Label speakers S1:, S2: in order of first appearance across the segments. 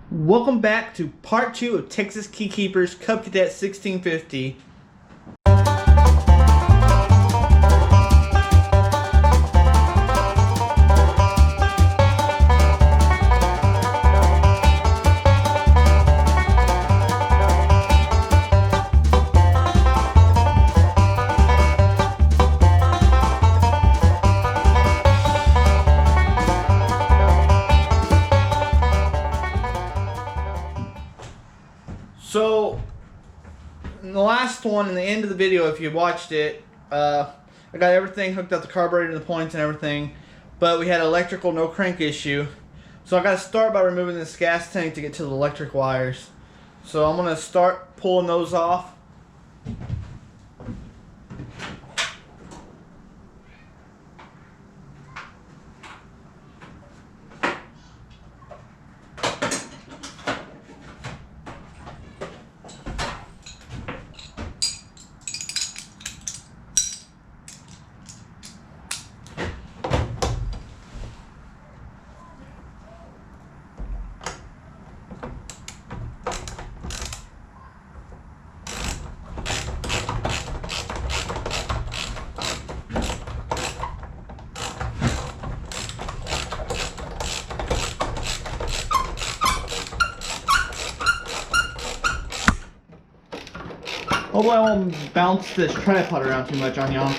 S1: Welcome back to part 2 of Texas Keykeeper's Cub Cadet 1650. So, in the last one, in the end of the video, if you watched it, I got everything hooked up, the carburetor and the points and everything, but we had an electrical no crank issue. So I got to start by removing this gas tank to get to the electric wires. So I'm going to start pulling those off. Hopefully I won't bounce this tripod around too much on y'all.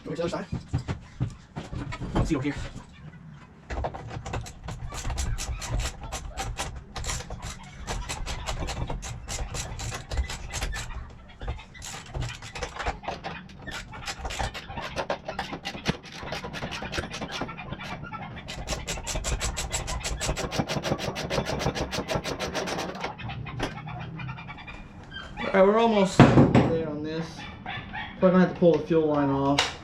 S1: Go to the other side. Let's see over here. Alright, we're almost there on this. Probably gonna have to pull the fuel line off.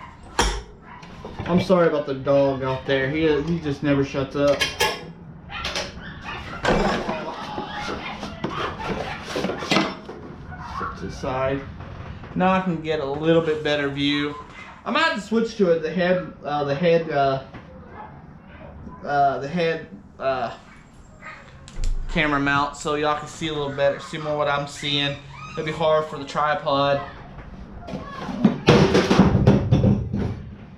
S1: I'm sorry about the dog out there. He just never shuts up. Set to the side. Now I can get a little bit better view. I might have to switch to it. The head camera mount, so y'all can see a little better, see more what I'm seeing. It'll be hard for the tripod. Let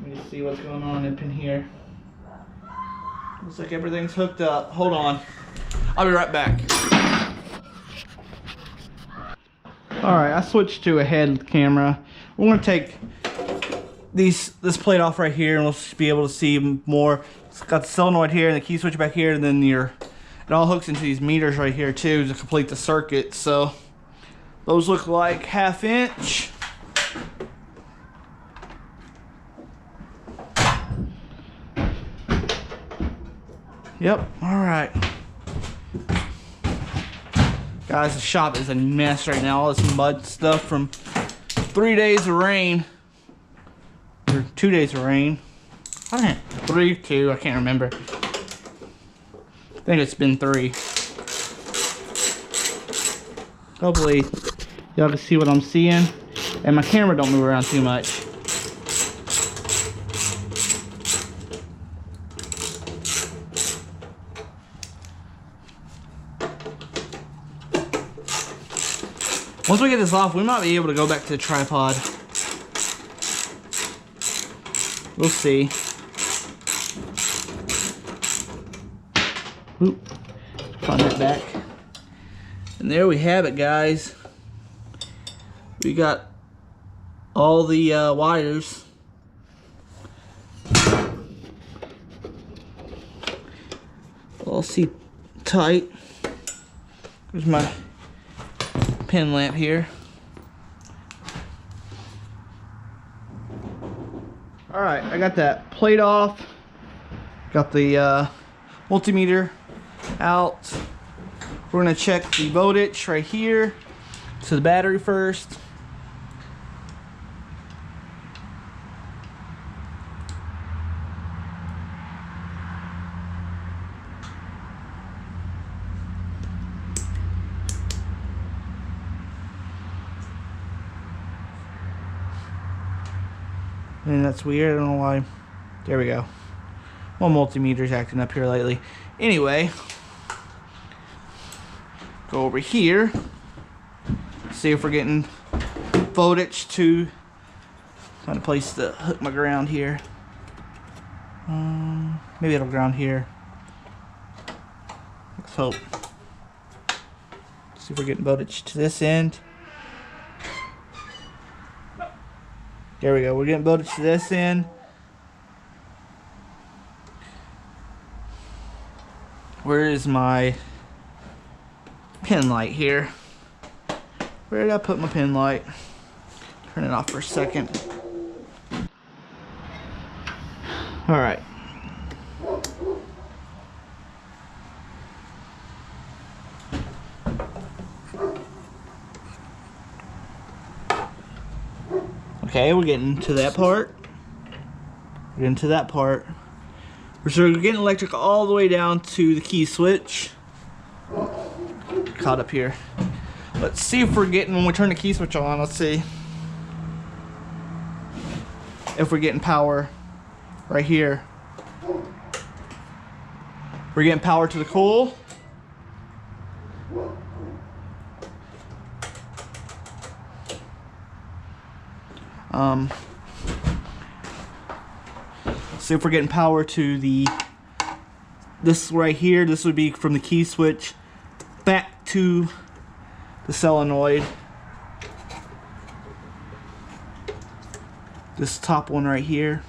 S1: me see what's going on up in here. Looks like everything's hooked up. Hold on. I'll be right back. Alright, I switched to a head camera. We're going to take this plate off right here and we'll be able to see more. It's got the solenoid here and the key switch back here, and then it all hooks into these meters right here too to complete the circuit. So those look like 1/2 inch. Yep, alright. Guys, the shop is a mess right now. All this mud stuff from 3 days of rain. Or 2 days of rain. I don't know, 3, 2, I can't remember. I think it's been 3. Hopefully y'all can see what I'm seeing, and my camera don't move around too much. Once we get this off, we might be able to go back to the tripod. We'll see. Oop. Find that back. And there we have it, guys. We got all the wires. All see tight. There's my pin lamp here. Alright, I got that plate off. Got the multimeter out. We're going to check the voltage right here to the battery first. And that's weird. I don't know why. There we go. Well, multimeter's acting up here lately. Anyway, go over here. See if we're getting voltage to find a place to hook my ground here. Maybe it'll ground here. Let's hope. See if we're getting voltage to this end. There we go. We're getting voltage to this end. Where is my pin light here? Where did I put my pin light? Turn it off for a second. All right. Okay, we're getting to that part. We're getting to that part. So we're getting electric all the way down to the key switch. Caught up here. Let's see if we're getting, when we turn the key switch on, let's see if we're getting power right here. We're getting power to the coil. See if we're getting power to the, this right here. This would be from the key switch back to the solenoid. This top one right here.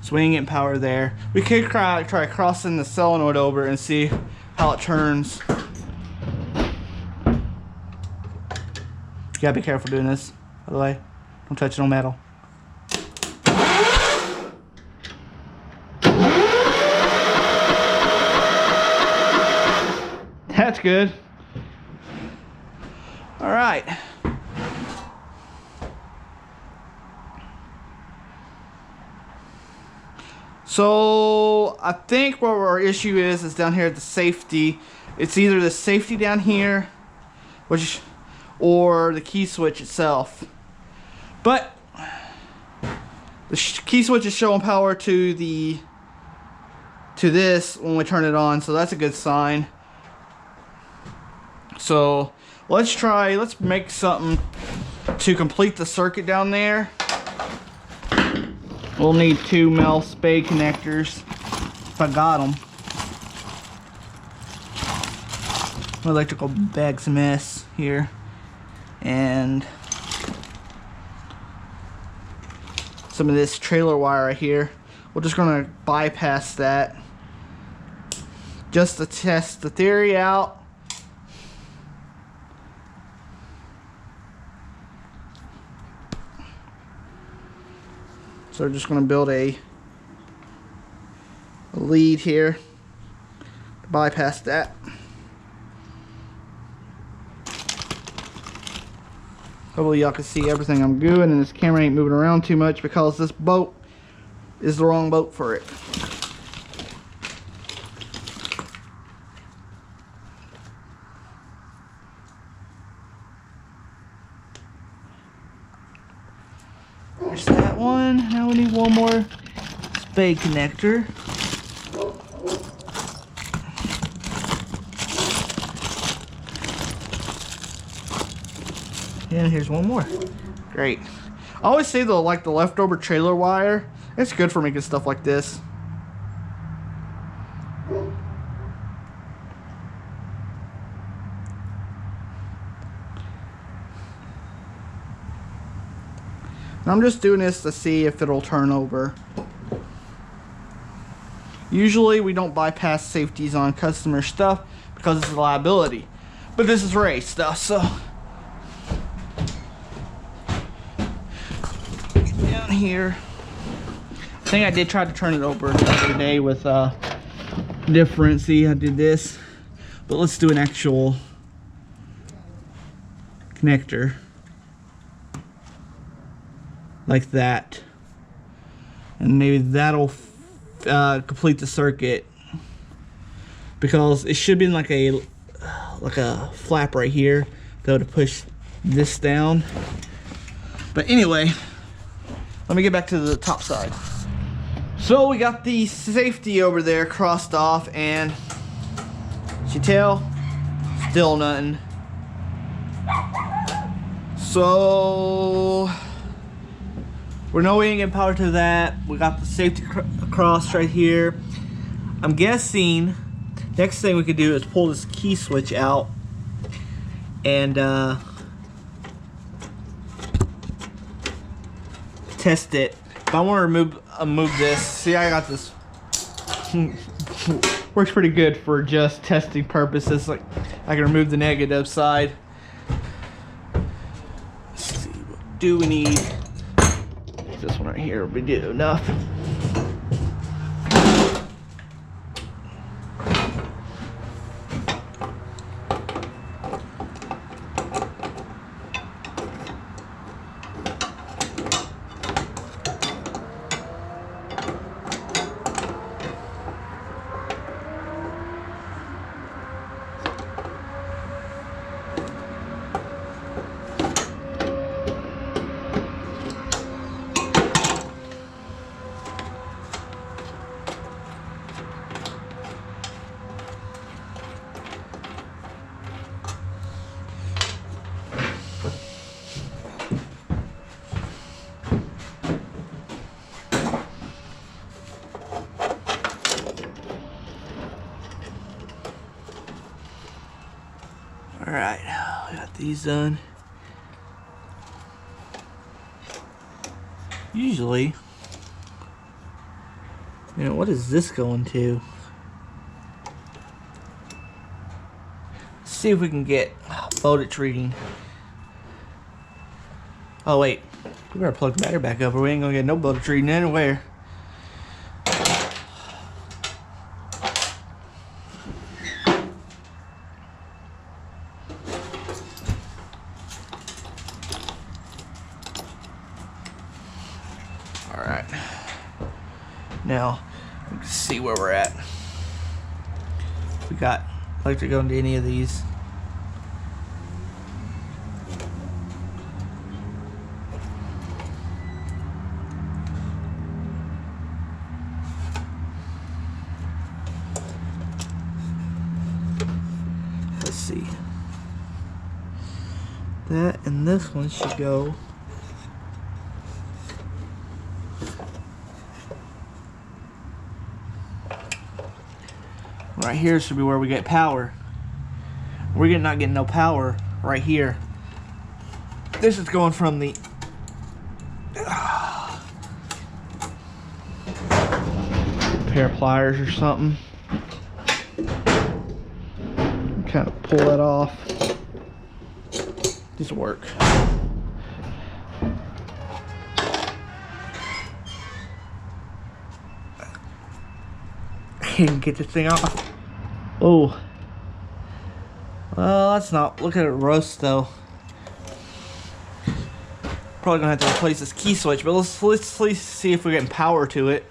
S1: So we ain't getting power there. We could try crossing the solenoid over and see how it turns. You gotta be careful doing this, by the way. Don't touch no metal. That's good. All right. So I think what our issue is down here at the safety. It's either the safety down here, or the key switch itself. But the key switch is showing power to this when we turn it on, so that's a good sign. So let's make something to complete the circuit down there. We'll need 2 male spade connectors if I got them. My electrical bag's a mess here, and some of this trailer wire right here. We're just gonna bypass that just to test the theory out. So we're just going to build a lead here to bypass that. Hopefully y'all can see everything I'm doing, and this camera ain't moving around too much because this boat is the wrong boat for it. There's that one. Now we need one more spade connector. And here's one more. Great. I always say the leftover trailer wire, it's good for making stuff like this. I'm just doing this to see if it'll turn over. Usually we don't bypass safeties on customer stuff because it's a liability. But this is race stuff, so. Get down here. I think I did try to turn it over the other day with different. See, I did this, but let's do an actual connector like that, and maybe that'll complete the circuit, because it should be in like a flap right here that would push this down. But anyway, let me get back to the top side. So we got the safety over there crossed off, and you tell, still nothing. So we know we ain't getting power to that. We got the safety crossed right here. I'm guessing next thing we could do is pull this key switch out and test it. If I want to remove this, see, I got this. Works pretty good for just testing purposes. Like, I can remove the negative side. Let's see, what do we need? This one right here will do enough. Alright, we got these done. Usually, you know, what is this going to? Let's see if we can get voltage reading. Oh wait, we better plug the battery back up or we ain't gonna get no voltage reading anywhere. Alright, now we can see where we're at. We got electric going to any of these. Let's see. That and this one should go. Right here should be where we get power. We're not getting no power right here. This is going from the pair of pliers or something. Kind of pull that off. This will work. Can't get this thing off. Oh, well, that's not. Look at it roast though. Probably gonna have to replace this key switch, but let's at least see if we're getting power to it.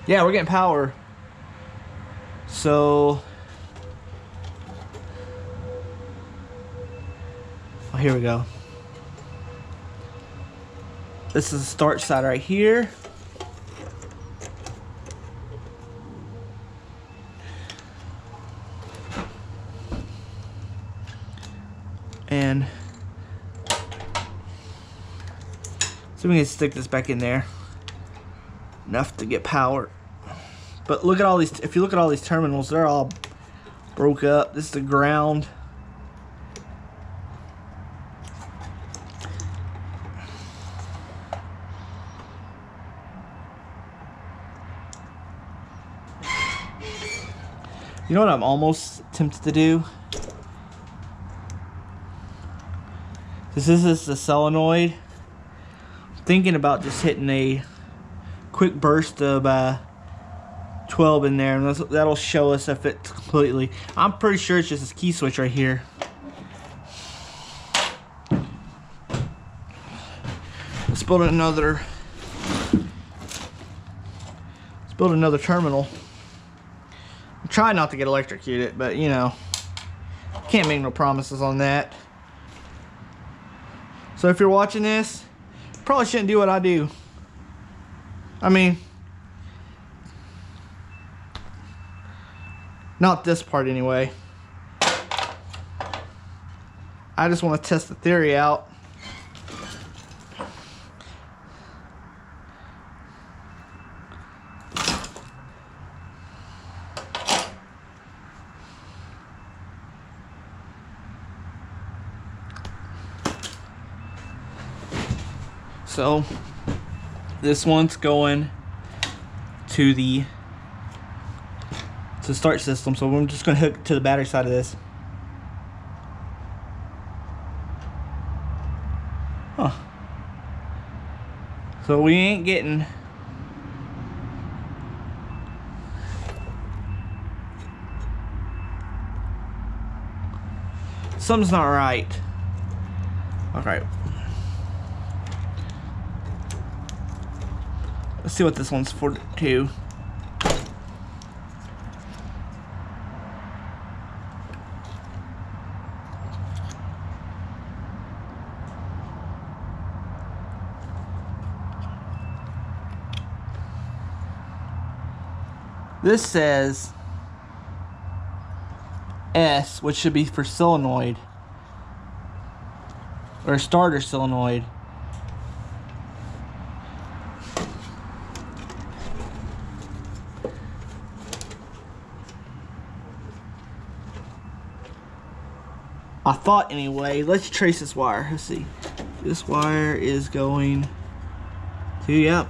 S1: Yeah, we're getting power. So, oh, here we go. This is the start side right here. And so we can stick this back in there. Enough to get power. But look at all these, if you look at all these terminals, they're all broke up. This is the ground. You know what I'm almost tempted to do? This is the solenoid. I'm thinking about just hitting a quick burst of 12 in there, and that'll show us if it's completely. I'm pretty sure it's just this key switch right here. Let's build another. Let's build another terminal. I'm trying not to get electrocuted, but you know, can't make no promises on that. So if you're watching this, probably shouldn't do what I do. I mean, not this part anyway. I just want to test the theory out. So this one's going to the start system, so I'm just going to hook to the battery side of this. Huh. So we ain't getting something's not right. Okay. Let's see what this one's for too. This says S, which should be for solenoid or starter solenoid. I thought anyway. Let's trace this wire. Let's see. This wire is going to, yep.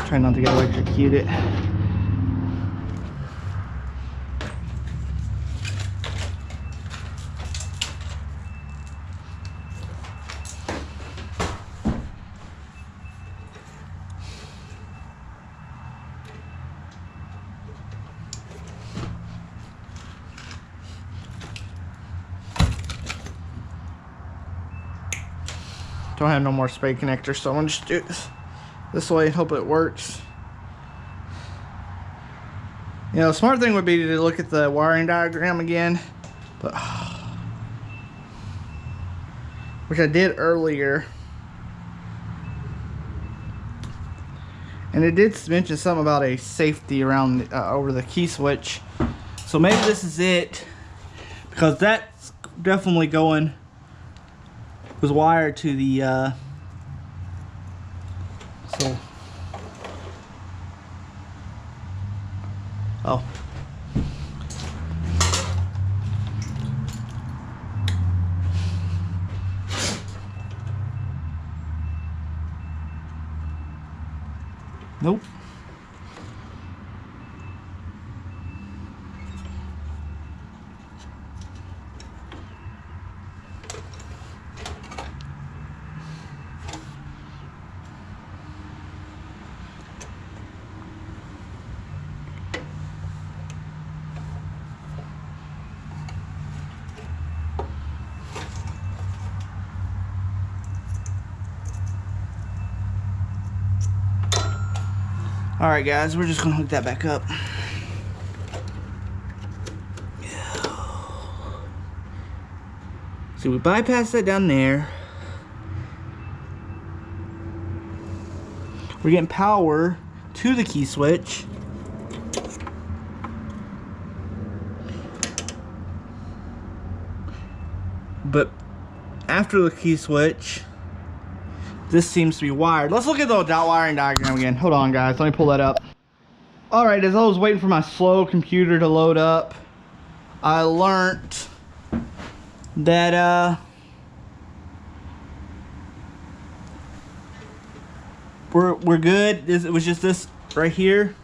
S1: Try not to get electrocuted. Don't have no more spray connectors, so I'm gonna just do this way and hope it works. You know, the smart thing would be to look at the wiring diagram again, but which I did earlier, and it did mention something about a safety around over the key switch. So maybe this is it, because that's definitely was wired to the oh. Nope. Alright guys, we're just gonna hook that back up. So we bypass that down there. We're getting power to the key switch. But after the key switch, this seems to be wired. Let's look at the wiring diagram again. Hold on guys, let me pull that up. Alright, as I was waiting for my slow computer to load up, I learned that we're good. It was just this right here.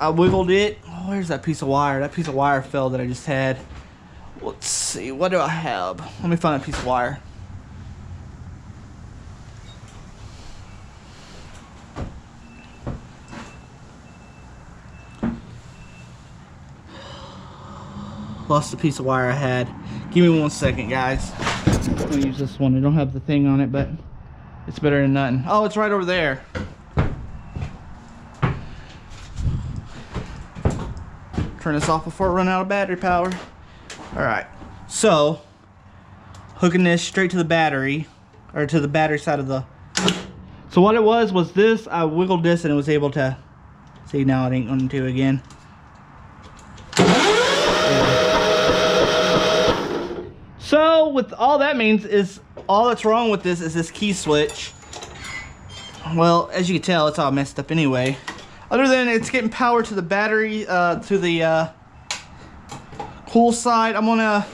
S1: I wiggled it. Oh, where's that piece of wire? That piece of wire fell that I just had. Let's see, what do I have? Let me find that piece of wire. Lost the piece of wire I had. Give me 1 second, guys. I'm gonna use this one. I don't have the thing on it, but it's better than nothing. Oh, it's right over there. Turn this off before it runs out of battery power. Alright, so hooking this straight to the battery, or to the battery side of the... So what it was this, I wiggled this and it was able to... See, now it ain't going to again. So with all that means is, all that's wrong with this is this key switch. Well, as you can tell, it's all messed up anyway. Other than it's getting power to the battery, to the cool side. I'm gonna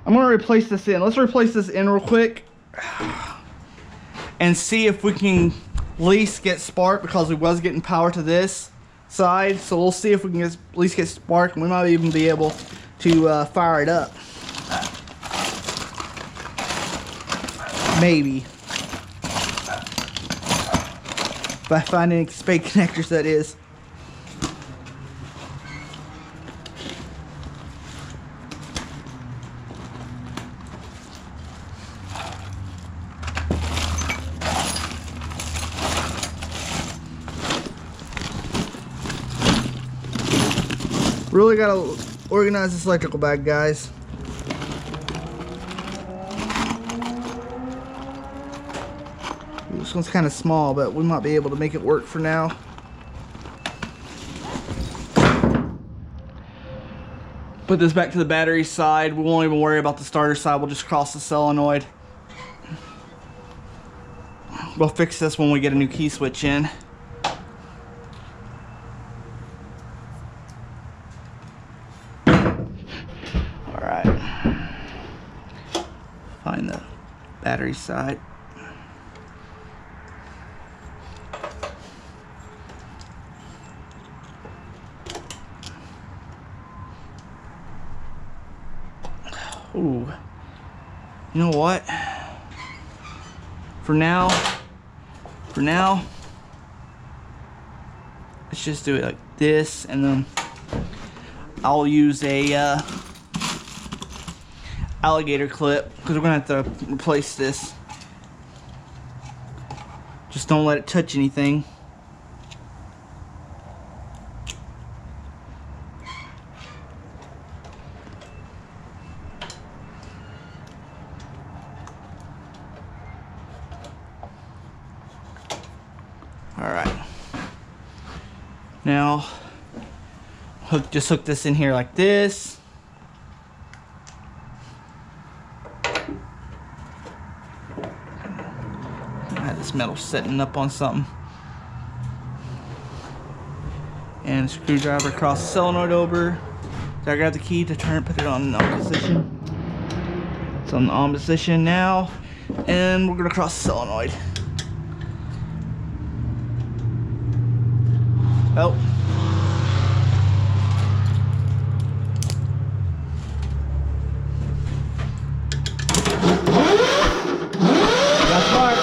S1: replace this in. Let's replace this in real quick and see if we can at least get spark, because we was getting power to this side. So we'll see if we can at least get spark, and we might even be able to fire it up. Maybe. If I find any spade connectors, that is. Really gotta organize this electrical bag, guys. This one's kind of small, but we might be able to make it work for now. Put this back to the battery side. We won't even worry about the starter side. We'll just cross the solenoid. We'll fix this when we get a new key switch in. Alright. Find the battery side. Ooh, you know what? For now, let's just do it like this, and then I'll use a alligator clip, because we're gonna have to replace this. Just don't let it touch anything. Alright, now just hook this in here like this. I had this metal setting up on something. And a screwdriver across the solenoid over. So I grab the key to turn, put it on the on position. It's on the on position now. And we're gonna cross the solenoid. Oh. Got spark.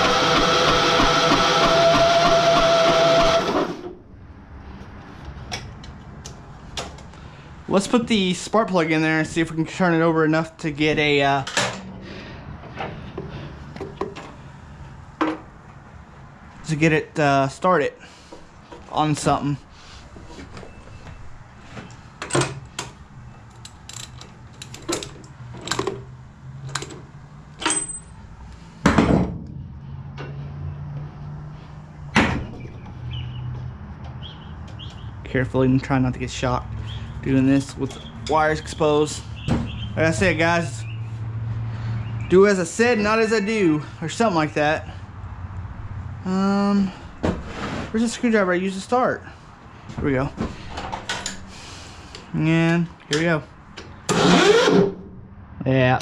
S1: Let's put the spark plug in there and see if we can turn it over enough to get a started on something. Carefully and try not to get shocked doing this with wires exposed. Like I said, guys, do as I said, not as I do, or something like that. Where's the screwdriver I used to start? Here we go. And here we go. Yeah.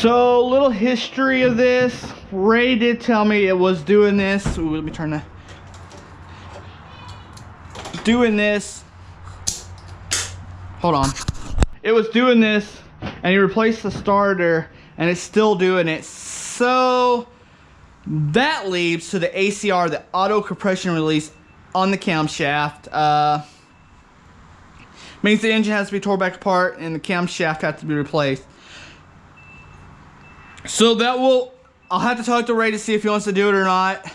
S1: So, little history of this. Ray did tell me it was doing this. Ooh, let me turn that. Doing this. Hold on. It was doing this, and he replaced the starter, and it's still doing it. So, that leads to the ACR, the auto compression release on the camshaft. Means the engine has to be torn back apart, and the camshaft has to be replaced. So that will, I'll have to talk to Ray to see if he wants to do it or not.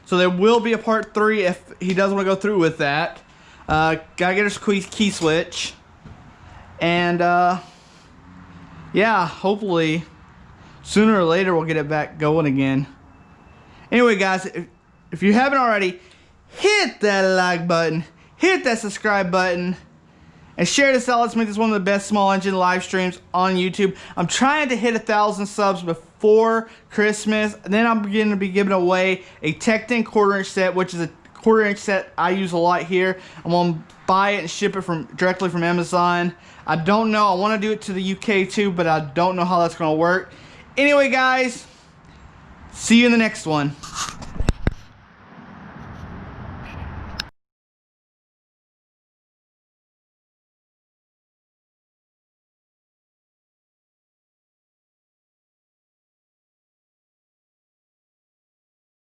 S1: So there will be a part 3 if he doesn't want to go through with that. Gotta get his key switch. And yeah, hopefully sooner or later we'll get it back going again. Anyway guys, if you haven't already, hit that like button, hit that subscribe button, and share this out. Let's make this one of the best small engine live streams on YouTube. I'm trying to hit 1,000 subs before Christmas. And then I'm going to be giving away a Tecton 1/4 inch set, which is a 1/4 inch set I use a lot here. I'm going to buy it and ship it directly from Amazon. I don't know. I want to do it to the UK too, but I don't know how that's going to work. Anyway, guys, see you in the next one.